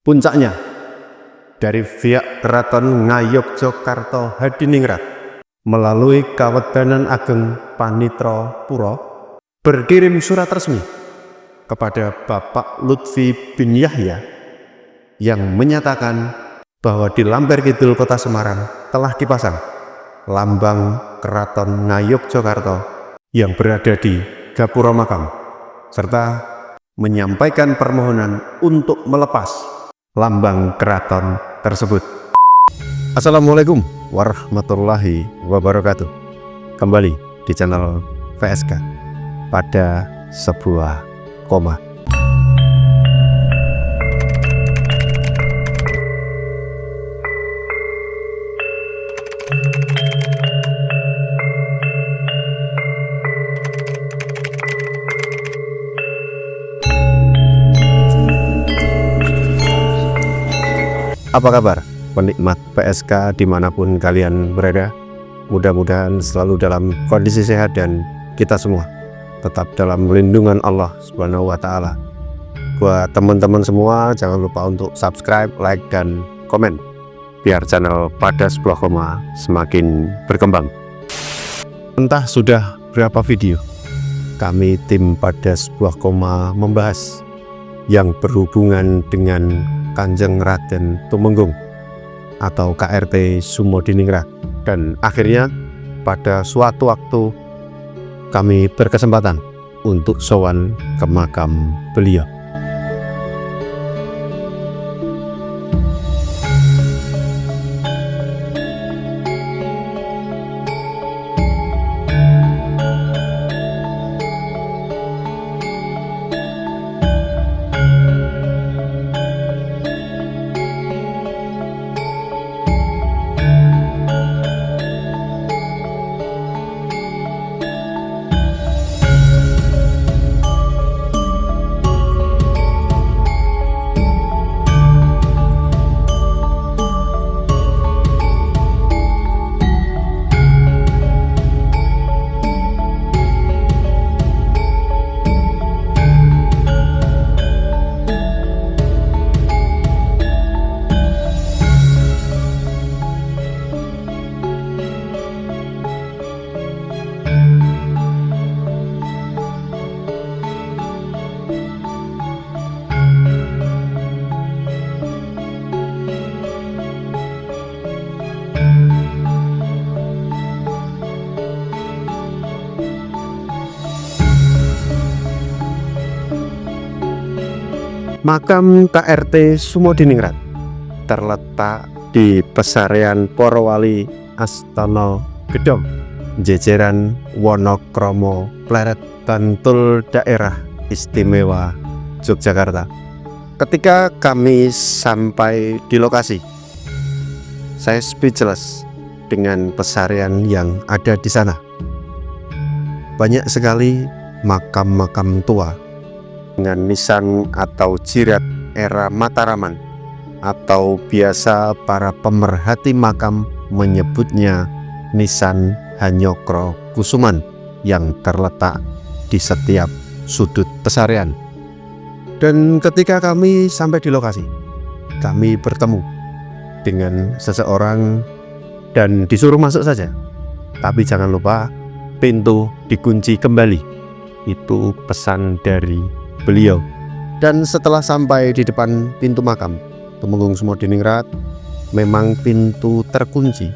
Puncaknya dari pihak Keraton Ngayogyakarta Hadiningrat melalui Kawedanan Ageng Panitra Pura berkirim surat resmi kepada Bapak Lutfi bin Yahya yang menyatakan bahwa di Lamber Kidul Kota Semarang telah dipasang lambang Keraton Ngayogyakarta yang berada di Gapura Makam, serta menyampaikan permohonan untuk melepas lambang keraton tersebut. Assalamualaikum warahmatullahi wabarakatuh. Kembali di channel VSK pada sebuah koma. Apa kabar penikmat PSK dimanapun kalian berada? Mudah-mudahan selalu dalam kondisi sehat dan kita semua tetap dalam lindungan Allah Subhanahu wa Ta'ala. Buat teman-teman semua, jangan lupa untuk subscribe, like, dan komen biar channel Pada Sebuah Koma semakin berkembang. Entah sudah berapa video kami tim Pada Sebuah Koma membahas yang berhubungan dengan Kanjeng Raden Tumenggung atau KRT Sumodiningrat, dan akhirnya pada suatu waktu kami berkesempatan untuk sowan ke makam beliau. Makam KRT Sumodiningrat terletak di Pesarean Porowali Astana Gedhong, jejeran Wonokromo Pleret, Bantul, Daerah Istimewa Yogyakarta. Ketika kami sampai di lokasi, saya speechless dengan pesarean yang ada di sana. Banyak sekali makam-makam tua dengan nisan atau jirat era Mataraman, atau biasa para pemerhati makam menyebutnya nisan Hanyokro Kusuman, yang terletak di setiap sudut pesarean. Dan ketika kami sampai di lokasi, kami bertemu dengan seseorang dan disuruh masuk saja, tapi jangan lupa pintu dikunci kembali. Itu pesan dari beliau. Dan setelah sampai di depan pintu makam Tumenggung Sumodiningrat, memang pintu terkunci,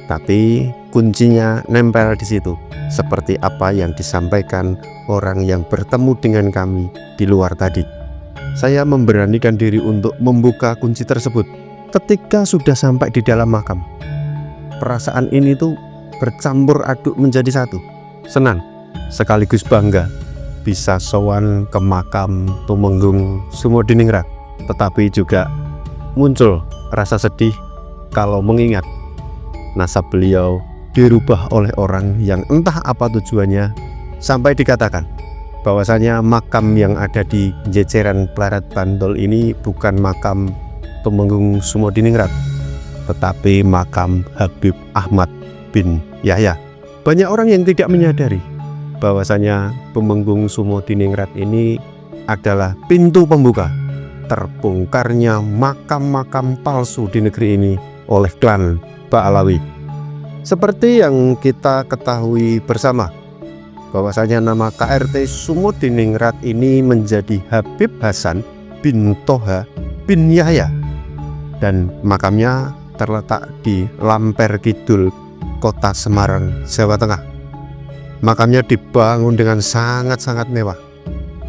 tapi kuncinya nempel di situ, seperti apa yang disampaikan orang yang bertemu dengan kami di luar tadi. Saya memberanikan diri untuk membuka kunci tersebut. Ketika sudah sampai di dalam makam, perasaan ini tuh bercampur aduk menjadi satu. Senang sekaligus bangga bisa sowan ke makam Tumenggung Sumodiningrat, tetapi juga muncul rasa sedih kalau mengingat nasab beliau dirubah oleh orang yang entah apa tujuannya, sampai dikatakan bahwasanya makam yang ada di jejeran Pleret Bantul ini bukan makam Tumenggung Sumodiningrat, tetapi makam Habib Ahmad bin Yahya. Banyak orang yang tidak menyadari bahwasanya Tumenggung Sumodiningrat ini adalah pintu pembuka terbongkarnya makam-makam palsu di negeri ini oleh klan Ba'alawi. Seperti yang kita ketahui bersama, bahwasanya nama KRT Sumodiningrat ini menjadi Habib Hasan bin Toha bin Yahya, dan makamnya terletak di Lamper Kidul, Kota Semarang, Jawa Tengah. Makamnya dibangun dengan sangat-sangat mewah,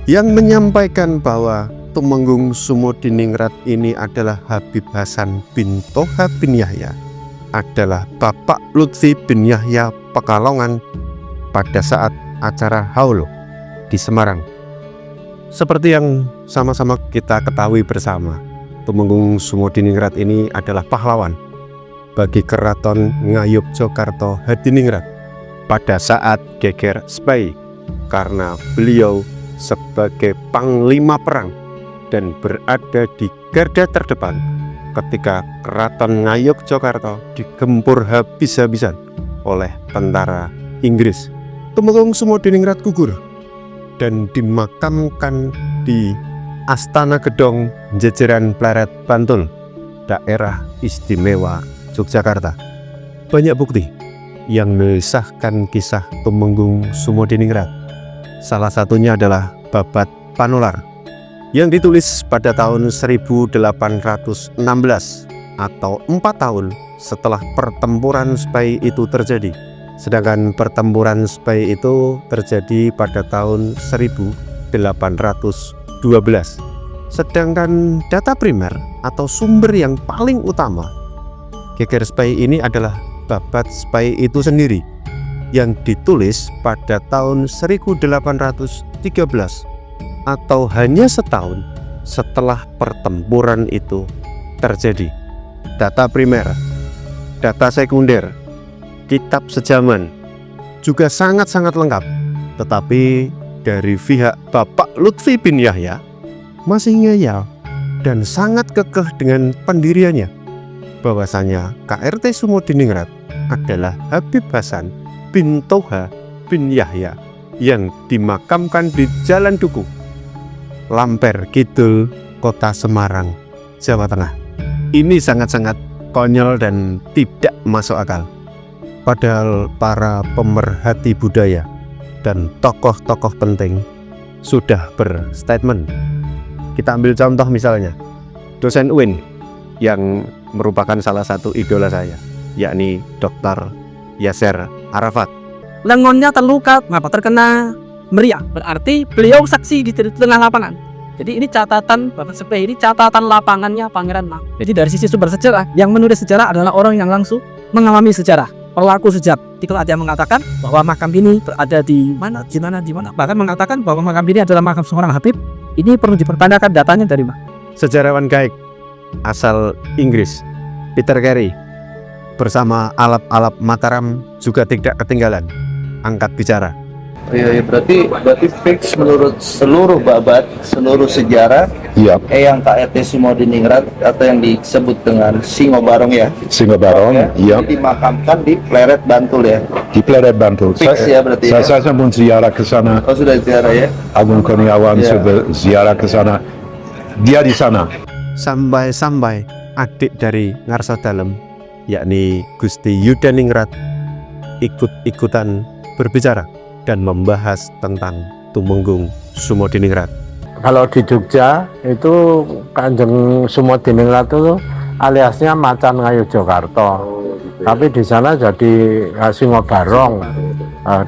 yang menyampaikan bahwa Tumenggung Sumodiningrat ini adalah Habib Hasan bin Toha bin Yahya, adalah Bapak Lutfi bin Yahya Pekalongan pada saat acara haul di Semarang. Seperti yang sama-sama kita ketahui bersama, Tumenggung Sumodiningrat ini adalah pahlawan bagi Keraton Ngayogyakarta Hadiningrat pada saat geger Spai, karena beliau sebagai panglima perang dan berada di garda terdepan ketika Keraton Ngayogyakarta digempur habis-habisan oleh tentara Inggris. Tumenggung Sumodiningrat gugur dan dimakamkan di Astana Gedong Jejeran Pleret Bantul, daerah istimewa Yogyakarta. Banyak bukti yang mengisahkan kisah Tumenggung Sumodiningrat. Salah satunya adalah Babat Panular yang ditulis pada tahun 1816 atau 4 tahun setelah pertempuran Spai itu terjadi. Sedangkan pertempuran Spai itu terjadi pada tahun 1812. Sedangkan data primer atau sumber yang paling utama geger Spai ini adalah Babat Spai itu sendiri, yang ditulis pada tahun 1813 atau hanya setahun setelah pertempuran itu terjadi. Data primer, data sekunder, kitab sejaman juga sangat-sangat lengkap, tetapi dari pihak Bapak Lutfi bin Yahya masih ngeyel dan sangat kekeh dengan pendiriannya bahwasanya KRT Sumodiningrat adalah Habib Hasan bin Toha bin Yahya yang dimakamkan di Jalan Duku, Lamper Kidul, Kota Semarang, Jawa Tengah. Ini sangat-sangat konyol dan tidak masuk akal. Padahal para pemerhati budaya dan tokoh-tokoh penting sudah berstatement. Kita ambil contoh misalnya dosen UIN yang merupakan salah satu idola saya, yakni Dr. Yasser Arafat. Lengannya terluka, terkena meriah. Berarti beliau saksi di tengah lapangan. Jadi ini catatan Bapak Spai, ini catatan lapangannya Pangeran Mang. Jadi dari sisi sumber sejarah, yang menulis sejarah adalah orang yang langsung mengalami sejarah, pelaku sejarah. Kalau ada yang mengatakan bahwa makam ini berada di mana, bahkan mengatakan bahwa makam ini adalah makam seorang Habib, ini perlu dipertanyakan datanya dari mana. Sejarawan gaib asal Inggris, Peter Carey, bersama alap-alap Mataram juga tidak ketinggalan angkat bicara. Iya, berarti fix menurut seluruh babat, seluruh sejarah. Iya. Yang KRT Sumodiningrat atau yang disebut dengan Singo Barong ya. Singo Barong, iya. Dimakamkan di Pleret Bantul ya. Di Pleret Bantul. Fix ya berarti. Saya pun ziarah ke sana. Oh sudah ziarah ya. Agung Kurniawan sudah ziarah ke sana. Dia di sana. Sampai adik dari Ngarsa Dalem, yakni Gusti Yudaningrat, ikut-ikutan berbicara dan membahas tentang Tumenggung Sumodiningrat. Kalau di Jogja itu Kanjeng Sumodiningrat itu aliasnya Macan Ngayogyakarta. Tapi di sana jadi Singo Barong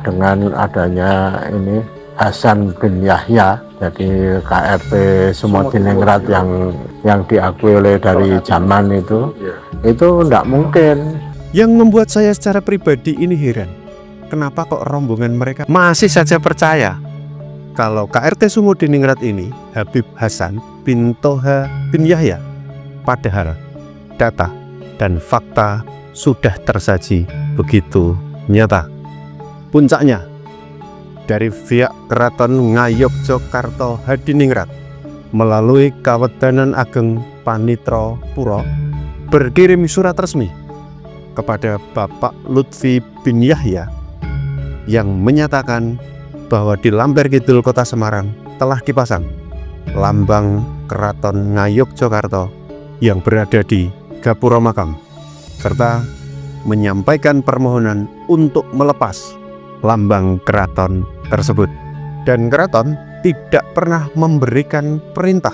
dengan adanya ini Hasan bin Yahya, jadi KRT Sumodiningrat yang diakui oleh dari zaman itu tidak mungkin. Yang membuat saya secara pribadi ini heran, kenapa kok rombongan mereka masih saja percaya kalau KRT Sumodiningrat ini Habib Hasan bin Toha bin Yahya, padahal data dan fakta sudah tersaji begitu nyata. Puncaknya, dari pihak Keraton Ngayogyakarta Hadiningrat melalui Kawedanan Ageng Panitra Pura berkirim surat resmi kepada Bapak Lutfi bin Yahya yang menyatakan bahwa di Lamper Kidul Kota Semarang telah dipasang lambang Keraton Ngayogyakarta yang berada di Gapura Makam, serta menyampaikan permohonan untuk melepas lambang keraton tersebut. Dan keraton tidak pernah memberikan perintah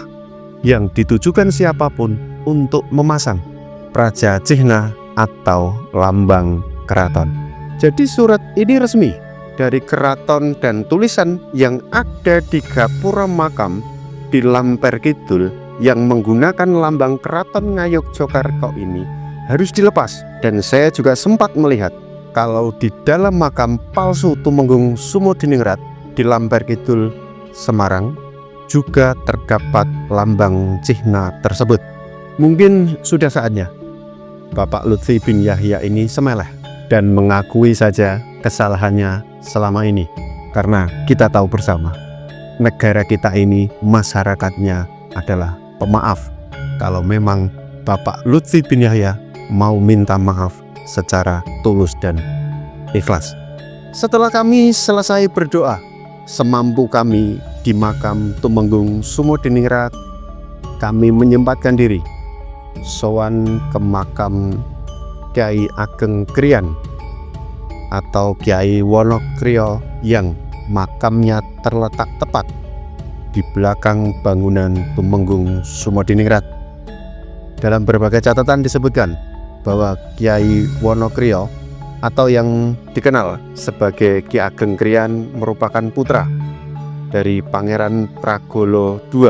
yang ditujukan siapapun untuk memasang praja cihna atau lambang keraton. Jadi surat ini resmi dari keraton dan tulisan yang ada di Gapura Makam di Lamper Kidul yang menggunakan lambang Keraton Ngayogyakarta ini harus dilepas. Dan saya juga sempat melihat kalau di dalam makam palsu Tumenggung Sumodiningrat di Lamper Kidul, Semarang juga terdapat lambang cihna tersebut. Mungkin sudah saatnya Bapak Lutfi bin Yahya ini semeleh dan mengakui saja kesalahannya selama ini, karena kita tahu bersama negara kita ini masyarakatnya adalah pemaaf. Kalau memang Bapak Lutfi bin Yahya mau minta maaf secara tulus dan ikhlas. Setelah kami selesai berdoa semampu kami di makam Tumenggung Sumodiningrat, kami menyempatkan diri sowan ke makam Kyai Ageng Kriyan atau Kyai Wonokriya yang makamnya terletak tepat di belakang bangunan Tumenggung Sumodiningrat. Dalam berbagai catatan disebutkan bahwa Kyai Wonokriya atau yang dikenal sebagai Ki Ageng Kriyan merupakan putra dari Pangeran Pragolo II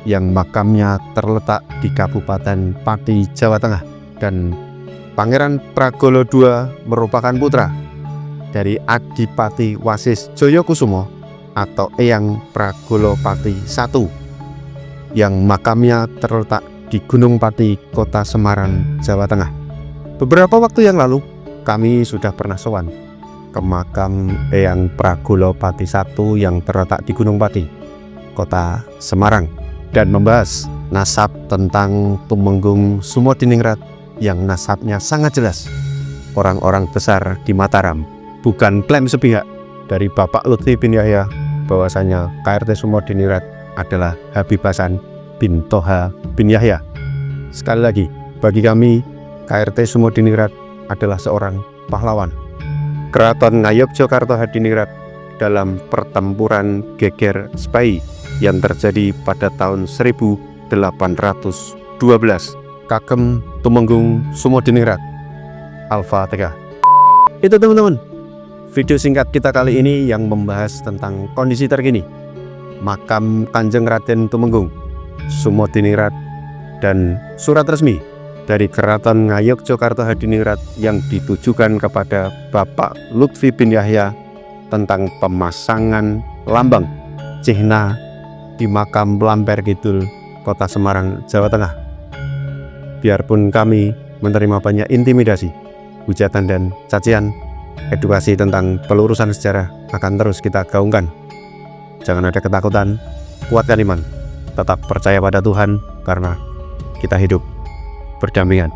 yang makamnya terletak di Kabupaten Pati, Jawa Tengah, dan Pangeran Pragolo II merupakan putra dari Adipati Wasis Joyokusumo atau Eyang Pragolopati I yang makamnya terletak di Gunung Pati, Kota Semarang, Jawa Tengah. Beberapa waktu yang lalu kami sudah pernah sowan ke makam Eyang Pragolopati I yang terletak di Gunung Pati, Kota Semarang, dan membahas nasab tentang Tumenggung Sumodiningrat yang nasabnya sangat jelas. Orang-orang besar di Mataram, bukan klaim sepihak dari Bapak Lutfi bin Yahya bahwasanya KRT Sumodiningrat adalah Habib Hasan bin Toha bin Yahya. Sekali lagi, bagi kami KRT Sumodiningrat adalah seorang pahlawan. Keraton Ngayogyakarta Hadiningrat dalam pertempuran Geger Spai yang terjadi pada tahun 1812 kagem Tumenggung Sumodiningrat. Al-Fatihah. Itu teman-teman, video singkat kita kali ini yang membahas tentang kondisi terkini makam Kanjeng Raden Tumenggung Sumodiningrat dan surat resmi dari Keraton Ngayogyakarta Hadiningrat yang ditujukan kepada Bapak Lutfi bin Yahya tentang pemasangan lambang cihna di makam Lamper Kidul, Kota Semarang, Jawa Tengah. Biarpun kami menerima banyak intimidasi, hujatan dan cacian, edukasi tentang pelurusan sejarah akan terus kita gaungkan. Jangan ada ketakutan, kuatkan iman, tetap percaya pada Tuhan, karena kita hidup berdampingan.